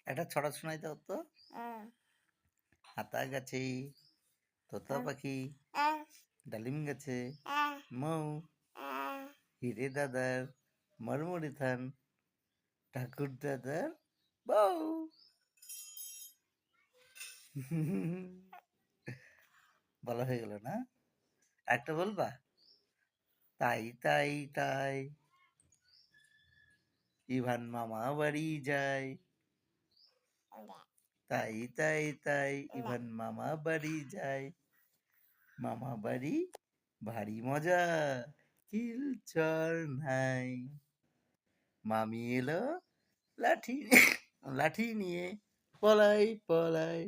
একটা ছড়া শোনাই দাও তো। হাতা গাছে তোতা পাখি, ডালিম গাছে মৌ, হিরে দাদার মরমরে থান, ঠাকুর দাদার বউ। বলা হয়ে গেল না? একটা বলবা? তাই তাই তাই ইভান মামা বাড়ি যায়। তাই তাই তাই ইভান মামা বাড়ি যায়। মামা বাড়ি ভারী মজা, হিলচর নাই। মামি এলো লাঠি লাঠি নিয়ে পলাই পলাই।